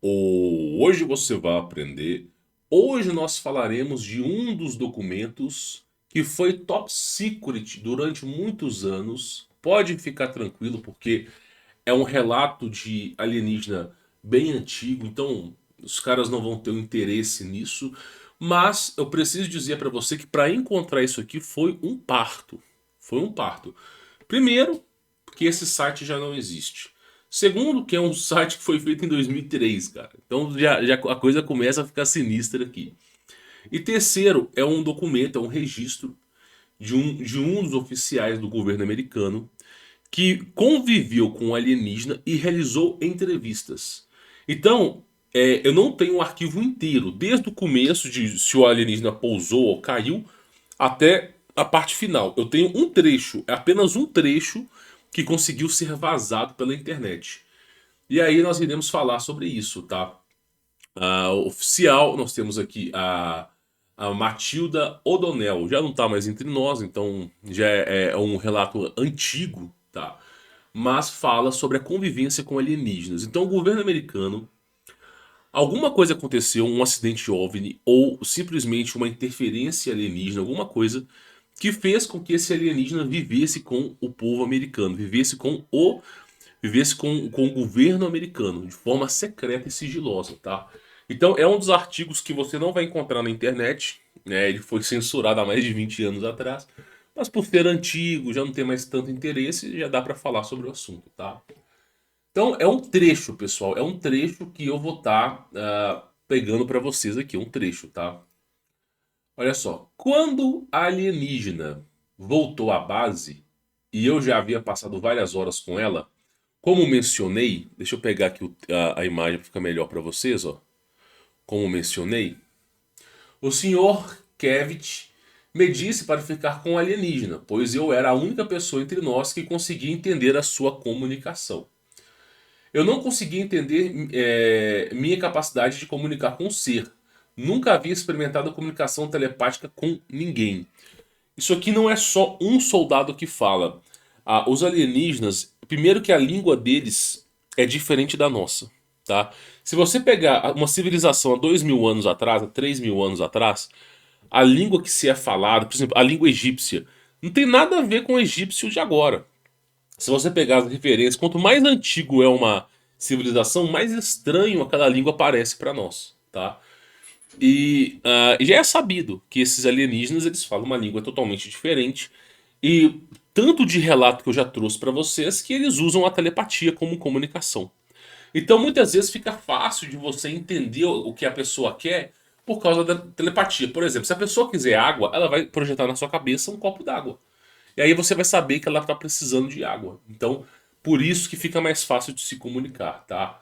Hoje você vai aprender. Hoje nós falaremos de um dos documentos que foi top secret durante muitos anos. Pode ficar tranquilo, porque é um relato de alienígena bem antigo, então os caras não vão ter um interesse nisso. Mas eu preciso dizer para você que para encontrar isso aqui foi um parto. Foi um parto. Primeiro, que esse site já não existe. Segundo, que é um site que foi feito em 2003, cara. Então já a coisa começa a ficar sinistra aqui. E terceiro, é um documento, é um registro de um dos oficiais do governo americano que conviveu com o alienígena e realizou entrevistas. Então, eu não tenho o arquivo inteiro, desde o começo de se o alienígena pousou ou caiu, até a parte final. Eu tenho um trecho, é apenas um trecho que conseguiu ser vazado pela internet. E aí nós iremos falar sobre isso, tá? Oficial, nós temos aqui a Matilda O'Donnell. Já não está mais entre nós, então já é um relato antigo, tá? Mas fala sobre a convivência com alienígenas. Então o governo americano, alguma coisa aconteceu, um acidente OVNI ou simplesmente uma interferência alienígena, alguma coisa que fez com que esse alienígena vivesse com o povo americano, vivesse com o governo americano de forma secreta e sigilosa, tá? Então é um dos artigos que você não vai encontrar na internet, né? Ele foi censurado há mais de 20 anos atrás, mas por ser antigo, já não tem mais tanto interesse, já dá para falar sobre o assunto, tá? Então é um trecho, pessoal, é um trecho que eu vou estar pegando para vocês aqui, um trecho, tá? Olha só, quando a alienígena voltou à base, e eu já havia passado várias horas com ela, como mencionei, deixa eu pegar aqui a imagem para ficar melhor para vocês, ó. Como mencionei, o senhor Kevich me disse para ficar com o alienígena, pois eu era a única pessoa entre nós que conseguia entender a sua comunicação. Eu não conseguia entender minha capacidade de comunicar com o ser. Nunca havia experimentado comunicação telepática com ninguém. Isso aqui não é só um soldado que fala. Os alienígenas, primeiro que a língua deles é diferente da nossa, tá? Se você pegar uma civilização há 2.000 anos atrás, há 3.000 anos atrás, a língua que se é falada, por exemplo, a língua egípcia, não tem nada a ver com o egípcio de agora. Se você pegar as referências, quanto mais antigo é uma civilização, mais estranho aquela língua parece para nós, tá? E já é sabido que esses alienígenas eles falam uma língua totalmente diferente. E tanto de relato que eu já trouxe para vocês que eles usam a telepatia como comunicação. Então muitas vezes fica fácil de você entender o que a pessoa quer por causa da telepatia. Por exemplo, se a pessoa quiser água, ela vai projetar na sua cabeça um copo d'água. E aí você vai saber que ela está precisando de água. Então, por isso que fica mais fácil de se comunicar, tá?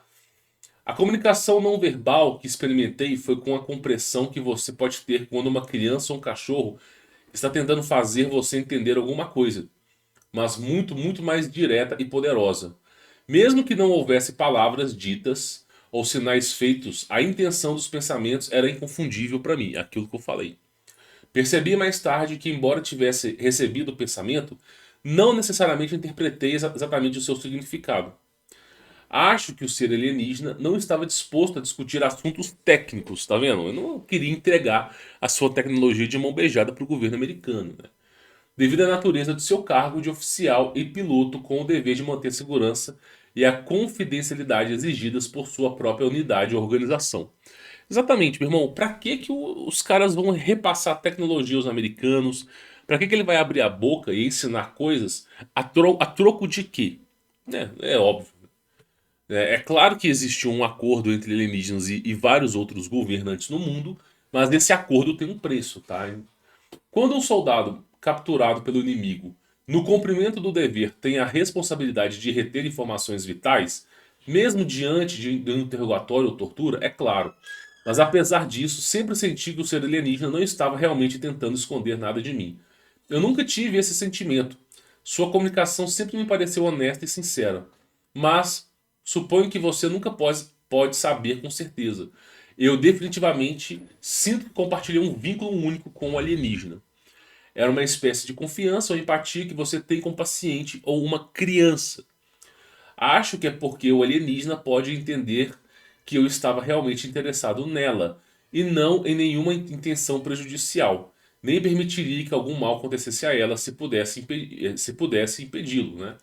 A comunicação não verbal que experimentei foi com a compressão que você pode ter quando uma criança ou um cachorro está tentando fazer você entender alguma coisa, mas muito, muito mais direta e poderosa. Mesmo que não houvesse palavras ditas ou sinais feitos, a intenção dos pensamentos era inconfundível para mim, aquilo que eu falei. Percebi mais tarde que, embora tivesse recebido o pensamento, não necessariamente interpretei exatamente o seu significado. Acho que o ser alienígena não estava disposto a discutir assuntos técnicos, tá vendo? Eu não queria entregar a sua tecnologia de mão beijada para o governo americano, né? Devido à natureza do seu cargo de oficial e piloto com o dever de manter segurança e a confidencialidade exigidas por sua própria unidade ou organização. Exatamente, meu irmão. Pra que que os caras vão repassar tecnologia aos americanos? Pra que que ele vai abrir a boca e ensinar coisas a troco de quê? É óbvio. É claro que existe um acordo entre alienígenas e vários outros governantes no mundo, mas esse acordo tem um preço, tá? Quando um soldado capturado pelo inimigo, no cumprimento do dever, tem a responsabilidade de reter informações vitais, mesmo diante de um interrogatório ou tortura, é claro. Mas apesar disso, sempre senti que o ser alienígena não estava realmente tentando esconder nada de mim. Eu nunca tive esse sentimento. Sua comunicação sempre me pareceu honesta e sincera. Mas suponho que você nunca pode saber com certeza. Eu definitivamente sinto que compartilhei um vínculo único com o alienígena. Era uma espécie de confiança ou empatia que você tem com um paciente ou uma criança. Acho que é porque o alienígena pode entender que eu estava realmente interessado nela e não em nenhuma intenção prejudicial, nem permitiria que algum mal acontecesse a ela se pudesse impedi-lo, né?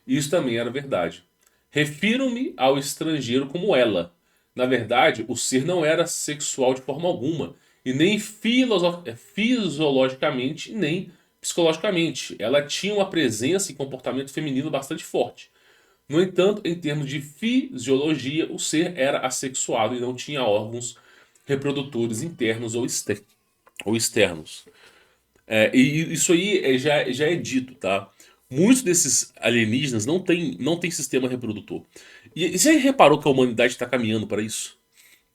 Isso também era verdade. Refiro-me ao estrangeiro como ela. Na verdade, o ser não era sexual de forma alguma, e nem fisiologicamente, nem psicologicamente. Ela tinha uma presença e comportamento feminino bastante forte. No entanto, em termos de fisiologia, o ser era assexuado e não tinha órgãos reprodutores internos ou externos. E isso aí já é dito, tá? Muitos desses alienígenas não tem sistema reprodutor. E você reparou que a humanidade está caminhando para isso?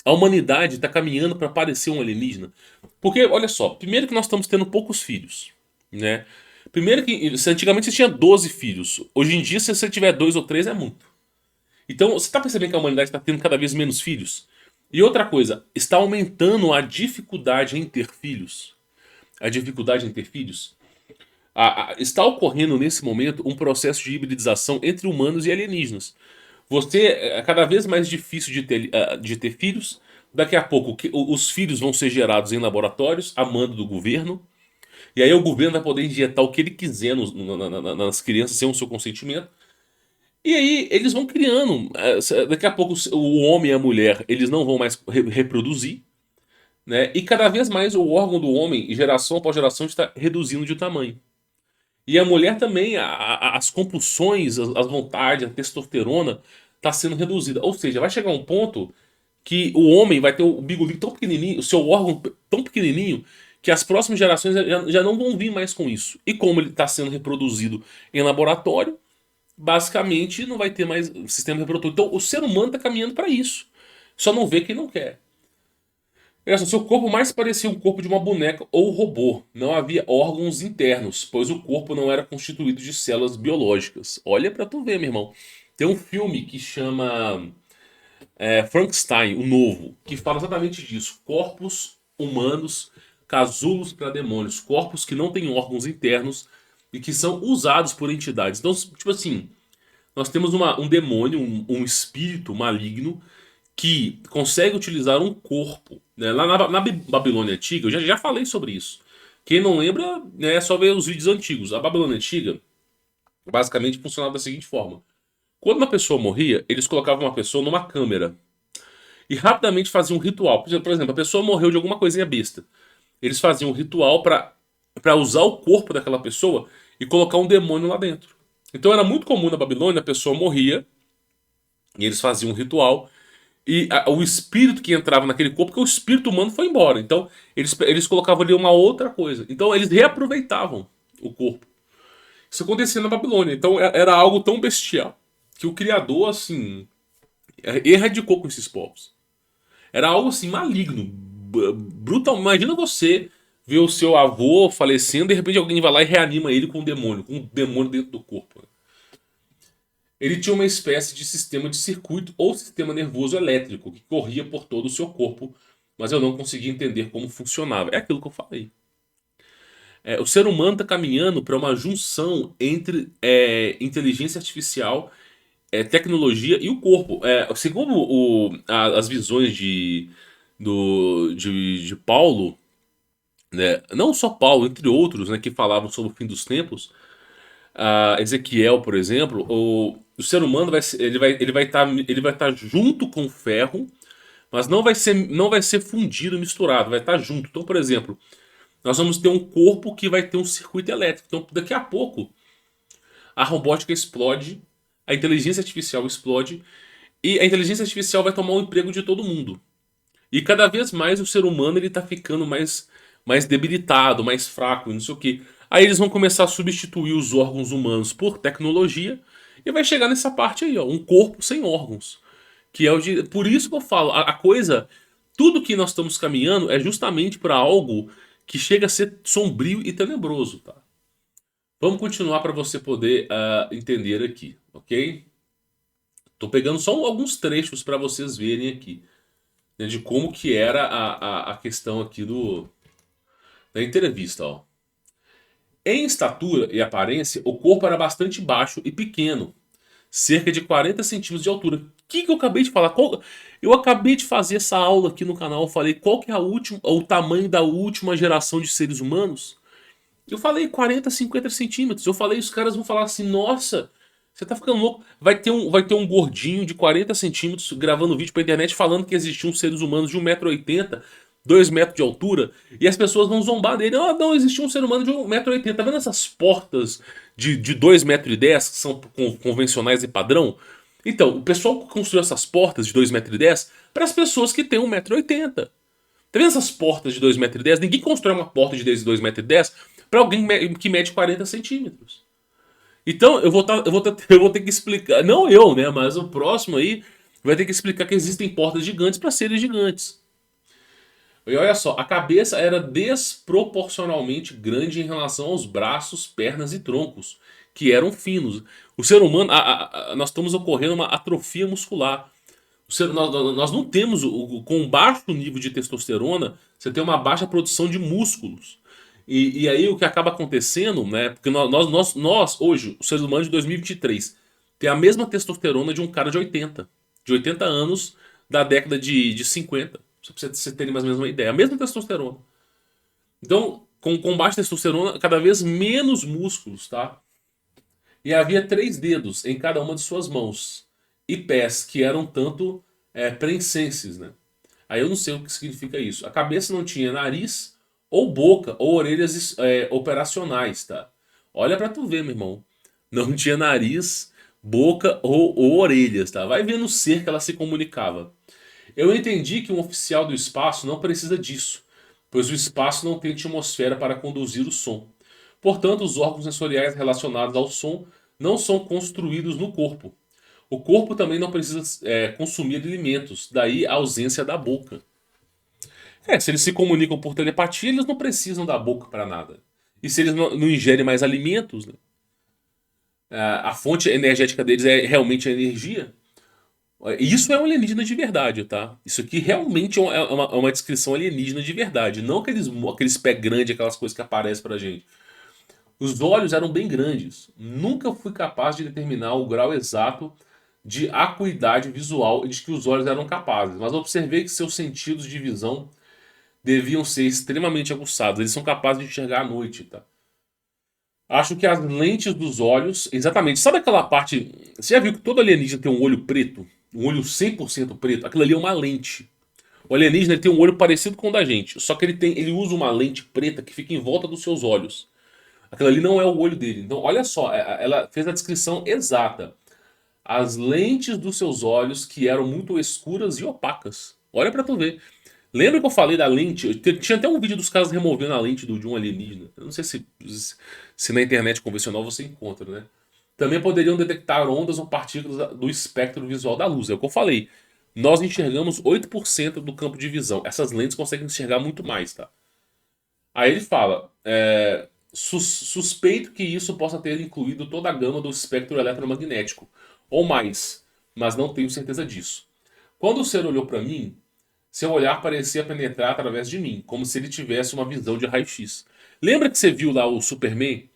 A humanidade está caminhando para parecer um alienígena. Porque, olha só, primeiro que nós estamos tendo poucos filhos, né? Primeiro que antigamente você tinha 12 filhos. Hoje em dia, se você tiver dois ou três, é muito. Então, você está percebendo que a humanidade está tendo cada vez menos filhos? E outra coisa, está aumentando a dificuldade em ter filhos. A dificuldade em ter filhos. Está ocorrendo nesse momento um processo de hibridização entre humanos e alienígenas. Você é cada vez mais difícil de ter filhos. Daqui a pouco os filhos vão ser gerados em laboratórios, a mando do governo. E aí o governo vai poder injetar o que ele quiser nas crianças sem o seu consentimento. E aí eles vão criando. Daqui a pouco o homem e a mulher eles não vão mais reproduzir. Né? E cada vez mais o órgão do homem, geração após geração, está reduzindo de tamanho. E a mulher também, as compulsões, as vontades, a testosterona está sendo reduzida. Ou seja, vai chegar um ponto que o homem vai ter o bigolinho tão pequenininho, o seu órgão tão pequenininho, que as próximas gerações já não vão vir mais com isso. E como ele está sendo reproduzido em laboratório, basicamente não vai ter mais sistema reprodutor. Então o ser humano está caminhando para isso. Só não vê quem não quer. Seu corpo mais parecia um corpo de uma boneca ou robô. Não havia órgãos internos, pois o corpo não era constituído de células biológicas. Olha pra tu ver, meu irmão. Tem um filme que chama Frankenstein, o Novo, que fala exatamente disso. Corpos humanos, casulos para demônios. Corpos que não têm órgãos internos e que são usados por entidades. Então, tipo assim, nós temos um demônio, um espírito maligno que consegue utilizar um corpo. Né? Lá na Babilônia Antiga, eu já falei sobre isso. Quem não lembra, né, é só ver os vídeos antigos. A Babilônia Antiga basicamente funcionava da seguinte forma: quando uma pessoa morria, eles colocavam uma pessoa numa câmera e rapidamente faziam um ritual. Por exemplo, a pessoa morreu de alguma coisinha besta. Eles faziam um ritual para usar o corpo daquela pessoa e colocar um demônio lá dentro. Então era muito comum na Babilônia, a pessoa morria e eles faziam um ritual. E o espírito que entrava naquele corpo, porque o espírito humano foi embora. Então, eles colocavam ali uma outra coisa. Então, eles reaproveitavam o corpo. Isso acontecia na Babilônia. Então, era algo tão bestial que o Criador, assim, erradicou com esses povos. Era algo, assim, maligno. Brutal. Imagina você ver o seu avô falecendo e, de repente, alguém vai lá e reanima ele com um demônio dentro do corpo. Ele tinha uma espécie de sistema de circuito ou sistema nervoso elétrico que corria por todo o seu corpo, mas eu não conseguia entender como funcionava. É aquilo que eu falei. O ser humano está caminhando para uma junção entre inteligência artificial, tecnologia e o corpo. Segundo as visões de Paulo, né, não só Paulo, entre outros, né, que falavam sobre o fim dos tempos, Ezequiel, por exemplo, o ser humano ele vai estar junto com o ferro, mas não vai ser fundido, misturado, vai estar junto. Então, por exemplo, nós vamos ter um corpo que vai ter um circuito elétrico. Então, daqui a pouco, a robótica explode, a inteligência artificial explode e a inteligência artificial vai tomar o emprego de todo mundo. E cada vez mais o ser humano ele tá ficando mais debilitado, mais fraco, e não sei o quê. Aí eles vão começar a substituir os órgãos humanos por tecnologia e vai chegar nessa parte aí, ó, um corpo sem órgãos. Que é por isso que eu falo, a coisa, tudo que nós estamos caminhando é justamente para algo que chega a ser sombrio e tenebroso, tá? Vamos continuar para você poder entender aqui, ok? Tô pegando só alguns trechos para vocês verem aqui, né, de como que era a questão aqui da entrevista, ó. Em estatura e aparência, o corpo era bastante baixo e pequeno, cerca de 40 centímetros de altura. que eu acabei de falar? Eu acabei de fazer essa aula aqui no canal. Eu falei qual que é o tamanho da última geração de seres humanos. Eu falei 40, 50 centímetros. Eu falei, os caras vão falar assim, nossa, você tá ficando louco. Vai ter um gordinho de 40 centímetros gravando vídeo pra internet falando que existiam seres humanos de 1,80 m, 2 metros de altura, e as pessoas vão zombar dele. Ah, não, existia um ser humano de 1,80 m. Tá vendo essas portas de 2,10 m que são convencionais e padrão? Então, o pessoal construiu essas portas de 2,10 m para as pessoas que têm 1,80 m. Tá vendo essas portas de 2,10 m? Ninguém constrói uma porta de 2,10 m para alguém que mede 40 centímetros. Então eu vou ter que explicar. Não eu, né? Mas o próximo aí vai ter que explicar que existem portas gigantes para seres gigantes. E olha só, a cabeça era desproporcionalmente grande em relação aos braços, pernas e troncos, que eram finos. O ser humano, nós estamos ocorrendo uma atrofia muscular. Nós não temos, com um baixo nível de testosterona, você tem uma baixa produção de músculos. E aí o que acaba acontecendo, né? Porque nós hoje, os seres humanos de 2023, tem a mesma testosterona de um cara de 80 anos da década de 50. Só pra você ter mais ou menos uma ideia. A mesma testosterona. Então, com baixa testosterona, cada vez menos músculos, tá? E havia 3 dedos em cada uma de suas mãos. E pés, que eram tanto prensenses, né? Aí eu não sei o que significa isso. A cabeça não tinha nariz, ou boca, ou orelhas operacionais, tá? Olha pra tu ver, meu irmão. Não tinha nariz, boca ou orelhas, tá? Vai ver no ser que ela se comunicava. Eu entendi que um oficial do espaço não precisa disso, pois o espaço não tem atmosfera para conduzir o som. Portanto, os órgãos sensoriais relacionados ao som não são construídos no corpo. O corpo também não precisa consumir alimentos, daí a ausência da boca. Se eles se comunicam por telepatia, eles não precisam da boca para nada. E se eles não ingerem mais alimentos, né? A fonte energética deles é realmente a energia. Isso é um alienígena de verdade, tá? Isso aqui realmente é uma descrição alienígena de verdade. Não aqueles pés grandes, aquelas coisas que aparecem pra gente. Os olhos eram bem grandes. Nunca fui capaz de determinar o grau exato de acuidade visual de que os olhos eram capazes, mas observei que seus sentidos de visão deviam ser extremamente aguçados. Eles são capazes de enxergar à noite, tá? Acho que as lentes dos olhos, exatamente. Sabe aquela parte? Você já viu que todo alienígena tem um olho preto? Um olho 100% preto? Aquilo ali é uma lente. O alienígena ele tem um olho parecido com o da gente, só que ele usa uma lente preta que fica em volta dos seus olhos. Aquilo ali não é o olho dele. Então, olha só, ela fez a descrição exata. As lentes dos seus olhos que eram muito escuras e opacas. Olha pra tu ver. Lembra que eu falei da lente? Tinha até um vídeo dos caras removendo a lente de um alienígena. Eu não sei se na internet convencional você encontra, né? Também poderiam detectar ondas ou partículas do espectro visual da luz. É o que eu falei. Nós enxergamos 8% do campo de visão. Essas lentes conseguem enxergar muito mais, tá? Aí ele fala: suspeito que isso possa ter incluído toda a gama do espectro eletromagnético, ou mais, mas não tenho certeza disso. Quando o ser olhou para mim, seu olhar parecia penetrar através de mim, como se ele tivesse uma visão de raio-x. Lembra que você viu lá o Superman?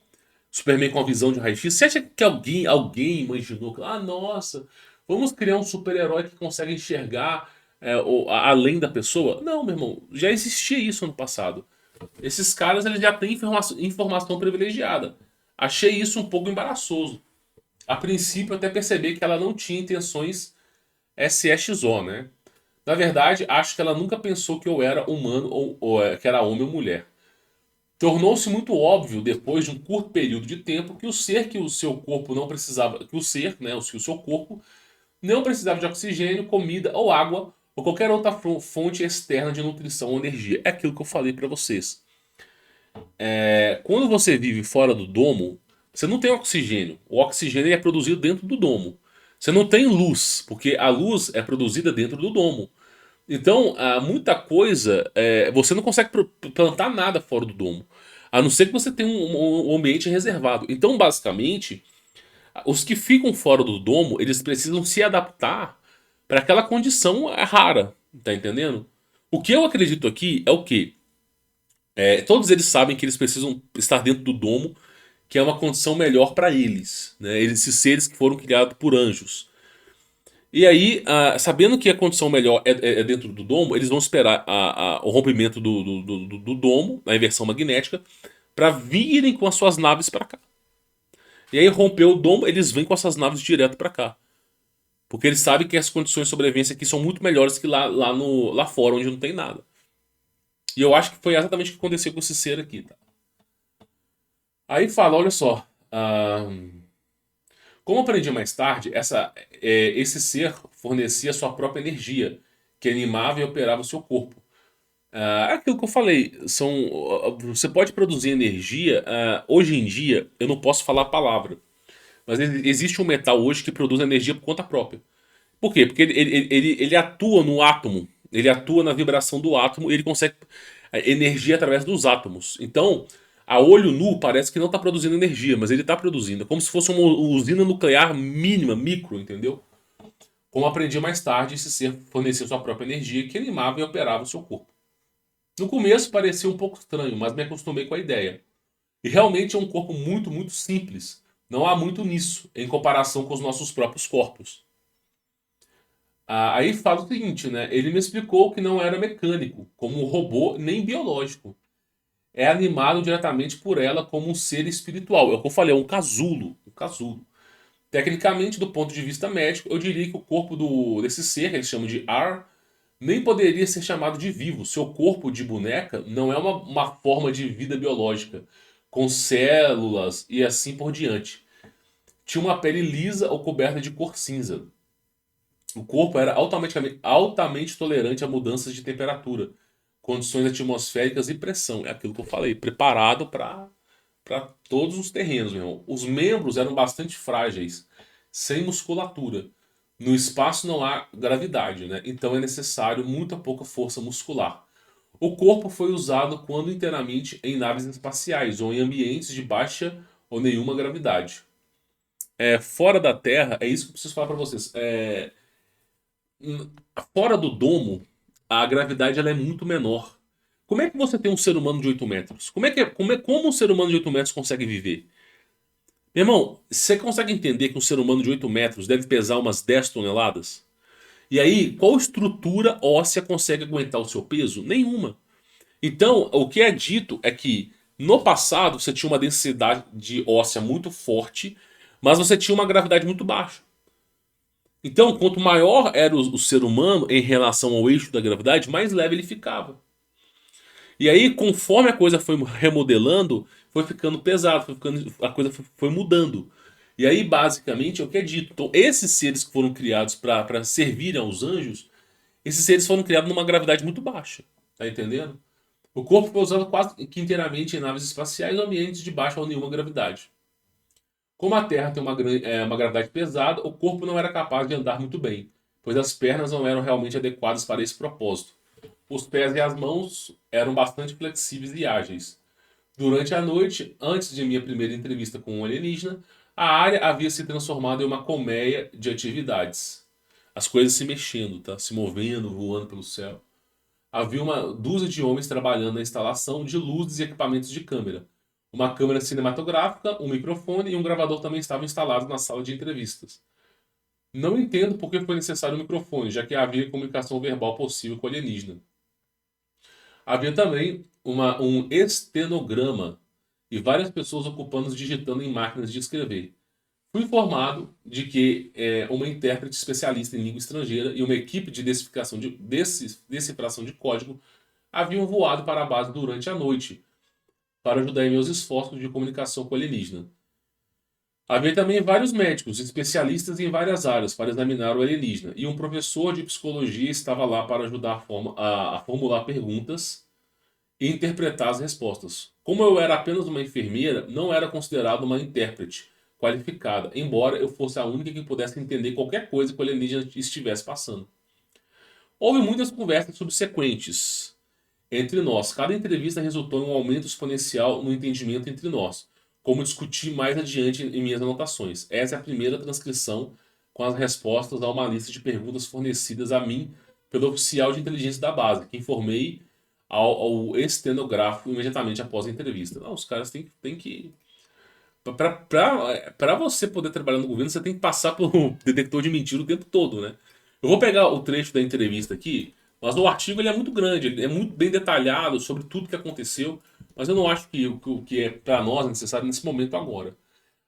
Superman com a visão de raio-x? Você acha que alguém imaginou que, nossa, vamos criar um super-herói que consegue enxergar além da pessoa? Não, meu irmão, já existia isso no passado. Esses caras eles já têm informação privilegiada. Achei isso um pouco embaraçoso. A princípio, até percebi que ela não tinha intenções SXO, né? Na verdade, acho que ela nunca pensou que eu era humano ou que era homem ou mulher. Tornou-se muito óbvio, depois de um curto período de tempo, que o ser que o seu corpo não precisava, que o ser, né, o seu corpo, não precisava de oxigênio, comida ou água ou qualquer outra fonte externa de nutrição ou energia. É aquilo que eu falei para vocês. Quando você vive fora do domo, você não tem oxigênio. O oxigênio é produzido dentro do domo. Você não tem luz, porque a luz é produzida dentro do domo. Então, muita coisa, você não consegue plantar nada fora do domo. A não ser que você tenha um ambiente reservado. Então, basicamente, os que ficam fora do domo, eles precisam se adaptar para aquela condição rara. Tá entendendo? O que eu acredito aqui é o quê? Todos eles sabem que eles precisam estar dentro do domo, que é uma condição melhor para eles, né? Esses seres que foram criados por anjos. E aí, sabendo que a condição melhor é dentro do domo, eles vão esperar o rompimento do domo, a inversão magnética, para virem com as suas naves para cá. E aí rompeu o domo, eles vêm com essas naves direto para cá. Porque eles sabem que as condições de sobrevivência aqui são muito melhores que lá fora, onde não tem nada. E eu acho que foi exatamente o que aconteceu com esse ser aqui. Tá? Aí fala, olha só. Como aprendi mais tarde, esse ser fornecia sua própria energia, que animava e operava o seu corpo. É aquilo que eu falei, você pode produzir energia. Hoje em dia, eu não posso falar a palavra, mas existe um metal hoje que produz energia por conta própria. Por quê? Porque ele atua no átomo, ele atua na vibração do átomo e ele consegue energia através dos átomos. Então, a olho nu parece que não está produzindo energia, mas ele está produzindo. É como se fosse uma usina nuclear mínima, micro, entendeu? Como aprendi mais tarde, esse ser fornecia sua própria energia que animava e operava o seu corpo. No começo parecia um pouco estranho, mas me acostumei com a ideia. E realmente é um corpo muito, muito simples. Não há muito nisso, em comparação com os nossos próprios corpos. Aí fala o seguinte, né? Ele me explicou que não era mecânico, como um robô, nem biológico. É animado diretamente por ela como um ser espiritual. É o que eu falei, é um casulo. Um casulo. Tecnicamente, do ponto de vista médico, eu diria que o corpo desse ser, que eles chamam de Ar, nem poderia ser chamado de vivo. Seu corpo de boneca não é uma forma de vida biológica, com células e assim por diante. Tinha uma pele lisa ou coberta de cor cinza. O corpo era altamente tolerante a mudanças de temperatura, condições atmosféricas e pressão. É aquilo que eu falei, preparado para todos os terrenos, meu irmão. Os membros eram bastante frágeis, sem musculatura. No espaço não há gravidade, né? Então é necessário muita pouca força muscular. O corpo foi usado quando inteiramente em naves espaciais ou em ambientes de baixa ou nenhuma gravidade. Fora da Terra, é isso que eu preciso falar para vocês. Fora do domo, a gravidade ela é muito menor. Como é que você tem um ser humano de 8 metros? Como um ser humano de 8 metros consegue viver? Meu irmão, você consegue entender que um ser humano de 8 metros deve pesar umas 10 toneladas? E aí, qual estrutura óssea consegue aguentar o seu peso? Nenhuma. Então, o que é dito é que no passado você tinha uma densidade de óssea muito forte, mas você tinha uma gravidade muito baixa. Então, quanto maior era o ser humano em relação ao eixo da gravidade, mais leve ele ficava. E aí, conforme a coisa foi remodelando, foi ficando pesado, a coisa foi mudando. E aí, basicamente, é o que é dito. Então, esses seres que foram criados para servirem aos anjos, esses seres foram criados numa gravidade muito baixa. Tá entendendo? O corpo foi usado quase que inteiramente em naves espaciais ou ambientes de baixa ou nenhuma gravidade. Como a Terra tem uma gravidade pesada, o corpo não era capaz de andar muito bem, pois as pernas não eram realmente adequadas para esse propósito. Os pés e as mãos eram bastante flexíveis e ágeis. Durante a noite, antes de minha primeira entrevista com um alienígena, a área havia se transformado em uma colmeia de atividades. As coisas se mexendo, tá? Se movendo, voando pelo céu. Havia uma dúzia de homens trabalhando na instalação de luzes e equipamentos de câmera. Uma câmera cinematográfica, um microfone e um gravador também estavam instalados na sala de entrevistas. Não entendo por que foi necessário um microfone, já que havia comunicação verbal possível com o alienígena. Havia também um estenograma e várias pessoas ocupando digitando em máquinas de escrever. Fui informado de que uma intérprete especialista em língua estrangeira e uma equipe de decifração de código haviam voado para a base durante a noite para ajudar em meus esforços de comunicação com o alienígena. Havia também vários médicos, especialistas em várias áreas para examinar o alienígena, e um professor de psicologia estava lá para ajudar a formular perguntas e interpretar as respostas. Como eu era apenas uma enfermeira, não era considerado uma intérprete qualificada, embora eu fosse a única que pudesse entender qualquer coisa que o alienígena estivesse passando. Houve muitas conversas subsequentes entre nós. Cada entrevista resultou em um aumento exponencial no entendimento entre nós, como discuti mais adiante em minhas anotações. Essa é a primeira transcrição com as respostas a uma lista de perguntas fornecidas a mim pelo oficial de inteligência da base, que informei ao estenógrafo imediatamente após a entrevista. Não, os caras têm que Para você poder trabalhar no governo, você tem que passar por um detector de mentira o tempo todo, né? Eu vou pegar o trecho da entrevista aqui, mas o artigo ele é muito grande, ele é muito bem detalhado sobre tudo que aconteceu, mas eu não acho que o que é para nós necessário nesse momento agora.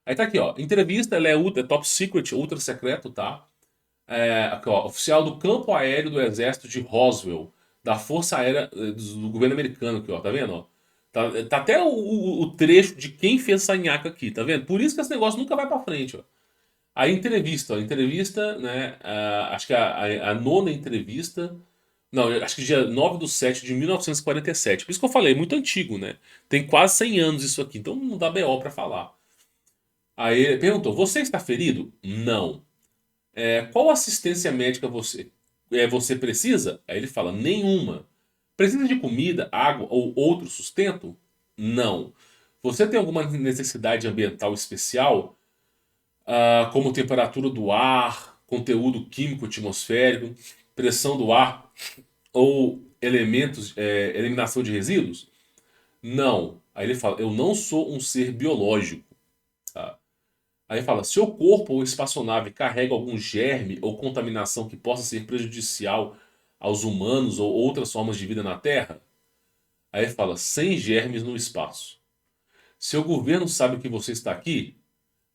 Aí tá aqui, ó. Entrevista, ela é top secret, ultra secreto, tá? Aqui, ó, oficial do campo aéreo do exército de Roswell, da Força Aérea do governo americano aqui, ó. Tá vendo, ó? Tá até o trecho de quem fez essa nhaca aqui, tá vendo? Por isso que esse negócio nunca vai pra frente, ó. A entrevista, ó. Entrevista, né? Acho que a nona entrevista. Não, acho que dia 9/7/1947. Por isso que eu falei, é muito antigo, né? Tem quase 100 anos isso aqui, então não dá BO pra falar. Aí ele perguntou: Você está ferido? Não. Qual assistência médica você precisa? Aí ele fala: Nenhuma. Precisa de comida, água ou outro sustento? Não. Você tem alguma necessidade ambiental especial, como temperatura do ar, conteúdo químico atmosférico, pressão do ar ou elementos, eliminação de resíduos? Não. Aí ele fala: Eu não sou um ser biológico. Tá? Aí fala: Seu corpo ou espaçonave carrega algum germe ou contaminação que possa ser prejudicial aos humanos ou outras formas de vida na Terra? Aí fala: Sem germes no espaço. Seu governo sabe que você está aqui?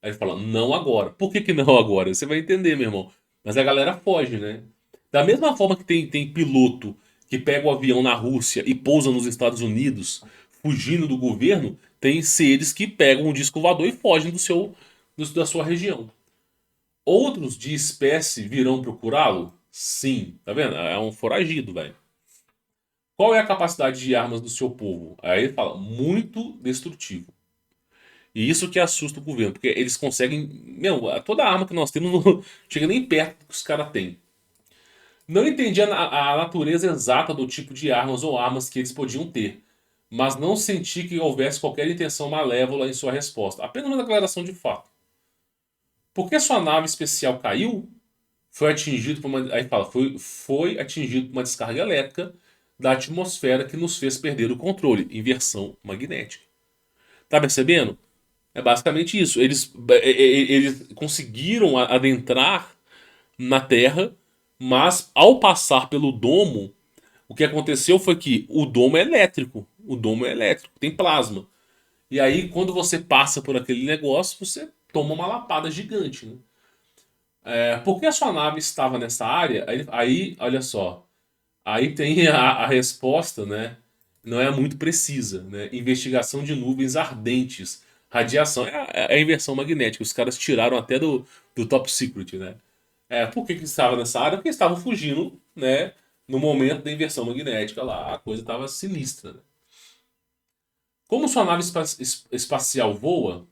Aí ele fala: Não agora. Por que não agora? Você vai entender, meu irmão. Mas a galera foge, né? Da mesma forma que tem piloto que pega o avião na Rússia e pousa nos Estados Unidos, fugindo do governo, tem seres que pegam o disco voador e fogem da sua região. Outros de espécie virão procurá-lo? Sim. Tá vendo? É um foragido, velho. Qual é a capacidade de armas do seu povo? Aí ele fala: Muito destrutivo. E isso que assusta o governo, porque eles conseguem. Meu, toda arma que nós temos não chega nem perto do que os caras têm. Não entendi a natureza exata do tipo de armas ou armas que eles podiam ter, mas não senti que houvesse qualquer intenção malévola em sua resposta. Apenas uma declaração de fato. Por que sua nave especial caiu? Foi atingido por uma. Aí fala, foi atingido por uma descarga elétrica da atmosfera que nos fez perder o controle. Inversão magnética. Tá percebendo? É basicamente isso. Eles conseguiram adentrar na Terra, mas ao passar pelo domo, o que aconteceu foi que o domo é elétrico. O domo é elétrico, tem plasma. E aí, quando você passa por aquele negócio, você toma uma lapada gigante, né? Por que a sua nave estava nessa área? Aí, olha só. Aí tem a resposta, né? Não é muito precisa, né? Investigação de nuvens ardentes. Radiação. É a inversão magnética. Os caras tiraram até do Top Secret, né? Por que estava nessa área? Porque estavam fugindo, né? No momento da inversão magnética lá. A coisa estava sinistra, né? Como sua nave espacial voa?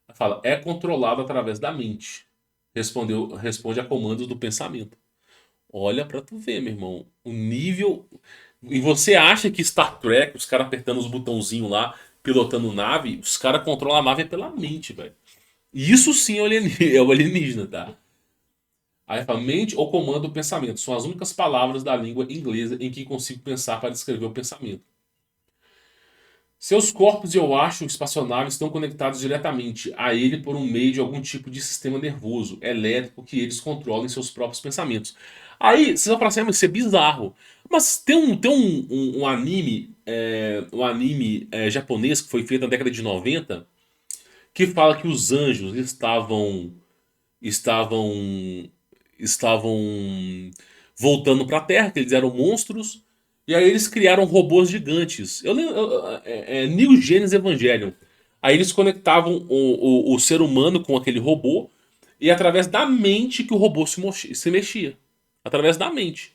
Ela fala, é controlada através da mente. Responde a comandos do pensamento. Olha pra tu ver, meu irmão. O nível. E você acha que Star Trek, os caras apertando os botãozinhos lá, pilotando nave, os caras controlam a nave pela mente, velho. Isso sim é é o alienígena, tá? Aí fala, mente ou comando do pensamento. São as únicas palavras da língua inglesa em que consigo pensar para descrever o pensamento. Seus corpos, eu acho, espaçonaves estão conectados diretamente a ele por um meio de algum tipo de sistema nervoso, elétrico, que eles controlam em seus próprios pensamentos. Aí, vocês vão falar assim, isso é bizarro. Mas tem um anime, japonês que foi feito na década de 90 que fala que os anjos estavam, estavam voltando para a Terra, que eles eram monstros, e aí eles criaram robôs gigantes. Eu lembro, New Genesis Evangelion. Aí eles conectavam o ser humano com aquele robô, e através da mente que o robô se mexia. Através da mente.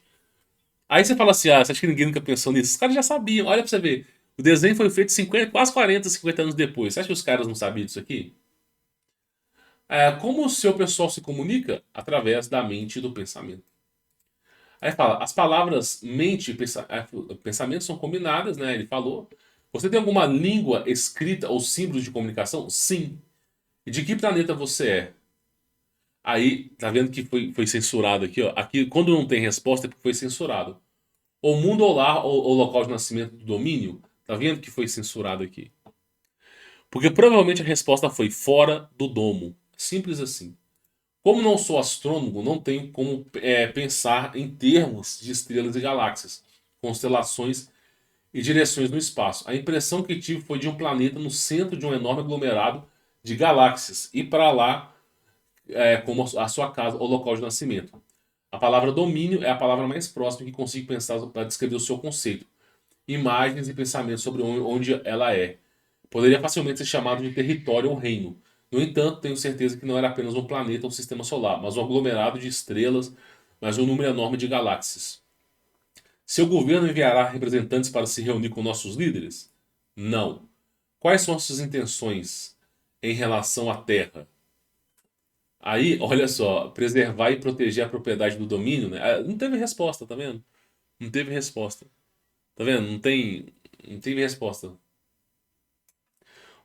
Aí você fala assim, você acha que ninguém nunca pensou nisso? Os caras já sabiam, olha pra você ver. O desenho foi feito 50, quase 40, 50 anos depois. Você acha que os caras não sabiam disso aqui? Como o seu pessoal se comunica? Através da mente e do pensamento. Aí fala, as palavras mente e pensamento são combinadas, né? Ele falou. Você tem alguma língua escrita ou símbolos de comunicação? Sim. E de que planeta você é? Aí, tá vendo que foi censurado aqui, ó. Aqui, quando não tem resposta, é porque foi censurado. O mundo ou lar ou local de nascimento do domínio, tá vendo que foi censurado aqui? Porque provavelmente a resposta foi fora do domo. Simples assim. Como não sou astrônomo, não tenho como pensar em termos de estrelas e galáxias, constelações e direções no espaço. A impressão que tive foi de um planeta no centro de um enorme aglomerado de galáxias e para lá como a sua casa ou local de nascimento. A palavra domínio é a palavra mais próxima que consigo pensar para descrever o seu conceito. Imagens e pensamentos sobre onde ela é. Poderia facilmente ser chamado de território ou reino. No entanto, tenho certeza que não era apenas um planeta ou um sistema solar, mas um aglomerado de estrelas, mas um número enorme de galáxias. Seu governo enviará representantes para se reunir com nossos líderes? Não. Quais são as suas intenções em relação à Terra? Aí, olha só, preservar e proteger a propriedade do domínio, né? Não teve resposta, tá vendo? Não teve resposta. Tá vendo? Não teve resposta.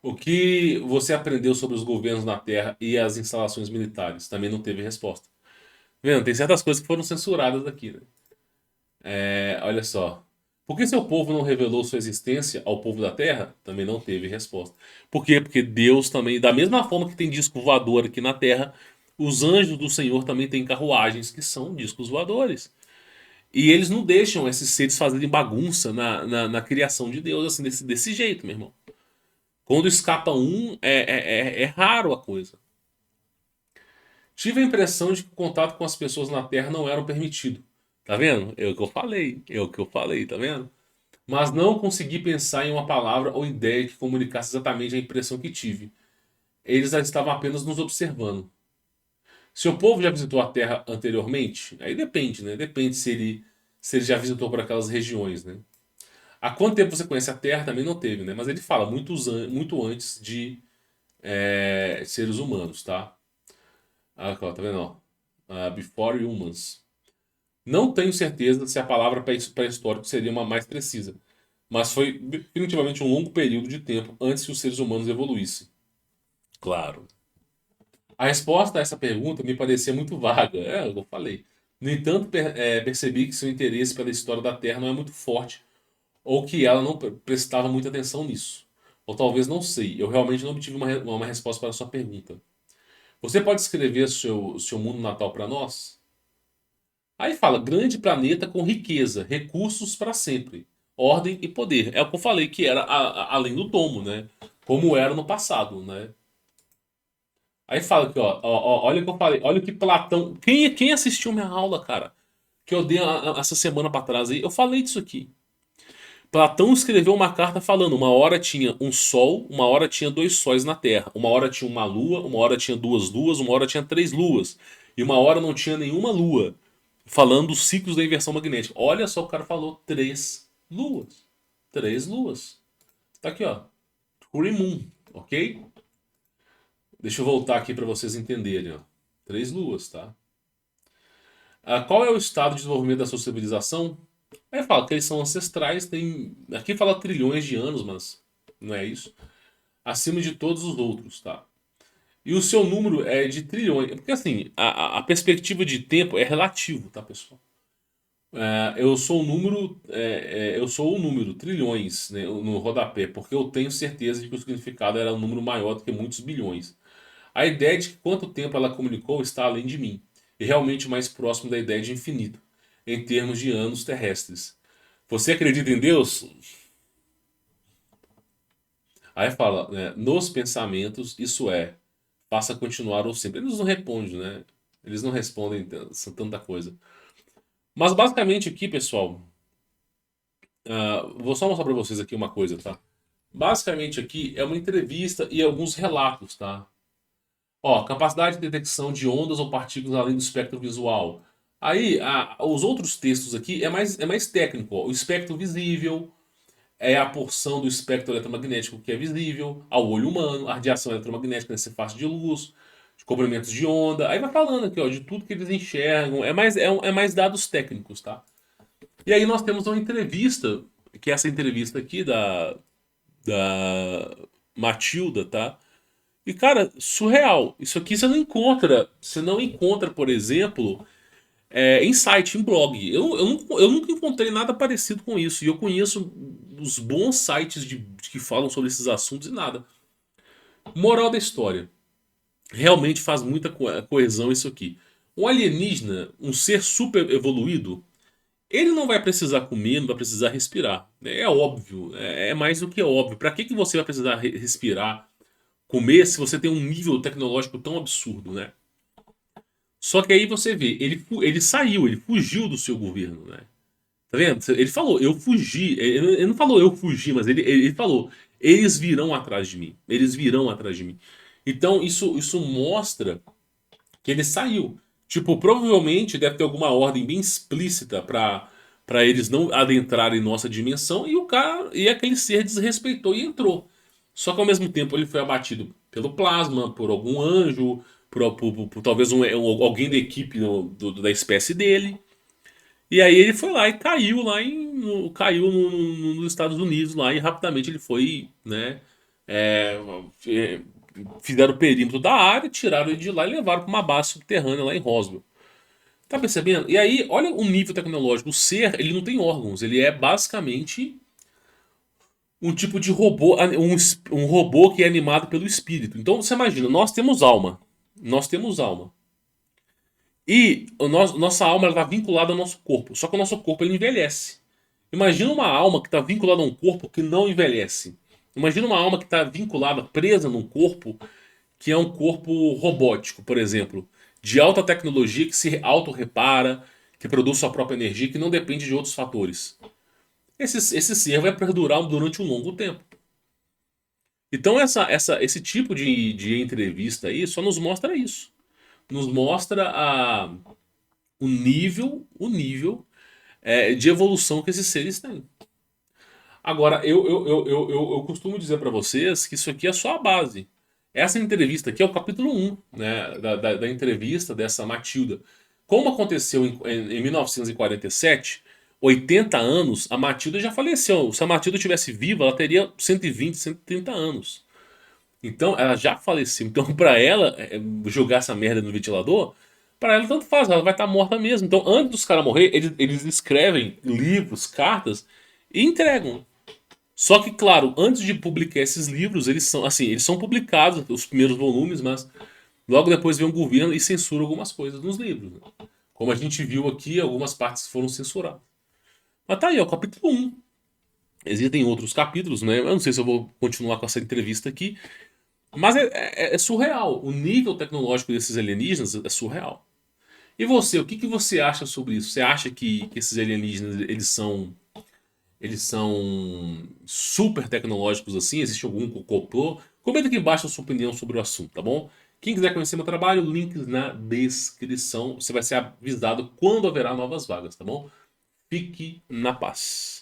O que você aprendeu sobre os governos na Terra e as instalações militares? Também não teve resposta. Tá vendo? Tem certas coisas que foram censuradas aqui, né? Olha só. Por que seu povo não revelou sua existência ao povo da Terra? Também não teve resposta. Por quê? Porque Deus também, da mesma forma que tem disco voador aqui na Terra, os anjos do Senhor também têm carruagens que são discos voadores. E eles não deixam esses seres fazerem bagunça na criação de Deus, assim, desse jeito, meu irmão. Quando escapa um, é raro a coisa. Tive a impressão de que o contato com as pessoas na Terra não era permitido. Tá vendo? É o que eu falei. É o que eu falei, tá vendo? Mas não consegui pensar em uma palavra ou ideia que comunicasse exatamente a impressão que tive. Eles estavam apenas nos observando. Seu povo já visitou a Terra anteriormente? Aí depende, né? Depende se ele já visitou por aquelas regiões, né? Há quanto tempo você conhece a Terra? Também não teve, né? Mas ele fala muito antes de seres humanos, tá? Tá vendo? Ó? Before humans. Não tenho certeza se a palavra pré-histórico seria uma mais precisa, mas foi definitivamente um longo período de tempo antes que os seres humanos evoluíssem. Claro. A resposta a essa pergunta me parecia muito vaga, o que eu falei. No entanto, percebi que seu interesse pela história da Terra não é muito forte, ou que ela não prestava muita atenção nisso. Ou talvez não sei, eu realmente não obtive uma resposta para a sua pergunta. Você pode escrever seu mundo natal para nós? Aí fala, grande planeta com riqueza, recursos para sempre, ordem e poder. É o que eu falei que era além do domo, né? Como era no passado, né? Aí fala aqui, ó, olha o que eu falei, olha o que Platão. Quem assistiu minha aula, cara? Que eu dei essa semana pra trás aí, eu falei disso aqui. Platão escreveu uma carta falando, uma hora tinha um sol, uma hora tinha dois sóis na Terra, uma hora tinha uma lua, uma hora tinha duas luas, uma hora tinha três luas, e uma hora não tinha nenhuma lua. Falando dos ciclos da inversão magnética. Olha só, o cara falou três luas. Três luas. Tá aqui, ó. True Moon, ok? Deixa eu voltar aqui para vocês entenderem, ó. Três luas, tá? Qual é o estado de desenvolvimento da sua civilização? Aí fala que eles são ancestrais, tem. Aqui fala trilhões de anos, mas não é isso. Acima de todos os outros, tá? E o seu número é de trilhões. Porque assim, a perspectiva de tempo é relativo, tá, pessoal? Eu sou eu sou o número, trilhões, né, no rodapé, porque eu tenho certeza de que o significado era um número maior do que muitos bilhões. A ideia de que quanto tempo ela comunicou está além de mim, e realmente mais próximo da ideia de infinito, em termos de anos terrestres. Você acredita em Deus? Aí fala, né, nos pensamentos, isso é, faça continuar ou sempre. Eles não respondem, né? Eles não respondem tanta coisa. Mas basicamente aqui, pessoal, vou só mostrar para vocês aqui uma coisa, tá? Basicamente aqui é uma entrevista e alguns relatos, tá? Ó, capacidade de detecção de ondas ou partículas além do espectro visual. Aí, os outros textos aqui é mais técnico. Ó. O espectro visível é a porção do espectro eletromagnético que é visível ao olho humano, a radiação eletromagnética nesse faixa de luz, de comprimentos de onda. Aí vai falando aqui, ó, de tudo que eles enxergam. É mais dados técnicos, tá? E aí nós temos uma entrevista, que é essa entrevista aqui da Matilda, tá? E, cara, surreal. Isso aqui você não encontra, por exemplo, em site, em blog. Eu nunca encontrei nada parecido com isso. E eu conheço os bons sites que falam sobre esses assuntos e nada. Moral da história. Realmente faz muita coesão isso aqui. Um alienígena, um ser super evoluído, ele não vai precisar comer, não vai precisar respirar. É óbvio, é mais do que óbvio. Para que você vai precisar respirar, comer, se você tem um nível tecnológico tão absurdo, né? Só que aí você vê, ele saiu, ele fugiu do seu governo, né? Tá vendo? Ele falou, eu fugi. Ele não falou eu fugi, mas ele falou, eles virão atrás de mim. Eles virão atrás de mim. Então isso mostra que ele saiu. Tipo, provavelmente deve ter alguma ordem bem explícita para eles não adentrarem nossa dimensão e o cara e aquele ser desrespeitou e entrou. Só que ao mesmo tempo ele foi abatido pelo plasma, por algum anjo, por talvez alguém da equipe da espécie dele. E aí ele foi lá e caiu lá nos Estados Unidos lá e rapidamente ele foi, né? é, é, Fizeram o perímetro da área, tiraram ele de lá e levaram para uma base subterrânea lá em Roswell. Tá percebendo? E aí, olha o nível tecnológico. O ser, ele não tem órgãos, ele é basicamente um tipo de robô, um robô que é animado pelo espírito. Então você imagina, nós temos alma. Nós temos alma. E nossa alma está vinculada ao nosso corpo. Só que o nosso corpo ele envelhece. Imagina uma alma que está vinculada a um corpo que não envelhece. Imagina uma alma que está vinculada, presa num corpo que é um corpo robótico, por exemplo, de alta tecnologia que se auto-repara, que produz sua própria energia, que não depende de outros fatores. Esse ser vai perdurar durante um longo tempo. Então esse tipo de entrevista aí só nos mostra isso. Nos mostra o nível de evolução que esses seres têm. Agora, eu costumo dizer para vocês que isso aqui é só a base. Essa entrevista aqui é o capítulo um, né, da entrevista dessa Matilda. Como aconteceu em 1947, 80 anos, a Matilda já faleceu. Se a Matilda tivesse viva, ela teria 120, 130 anos. Então, ela já faleceu. Então, para ela jogar essa merda no ventilador, para ela tanto faz, ela vai estar morta mesmo. Então, antes dos caras morrer, eles escrevem livros, cartas e entregam. Só que, claro, antes de publicar esses livros, eles são publicados, os primeiros volumes, mas logo depois vem o governo e censura algumas coisas nos livros, né? Como a gente viu aqui, algumas partes foram censuradas. Mas tá aí, ó, o capítulo um. Existem outros capítulos, né? Eu não sei se eu vou continuar com essa entrevista aqui, mas é surreal. O nível tecnológico desses alienígenas é surreal. E você, o que você acha sobre isso? Você acha que esses alienígenas, eles são super tecnológicos assim? Existe algum complô? Comenta aqui embaixo a sua opinião sobre o assunto, tá bom? Quem quiser conhecer meu trabalho, links na descrição. Você vai ser avisado quando haverá novas vagas, tá bom? Fique na paz.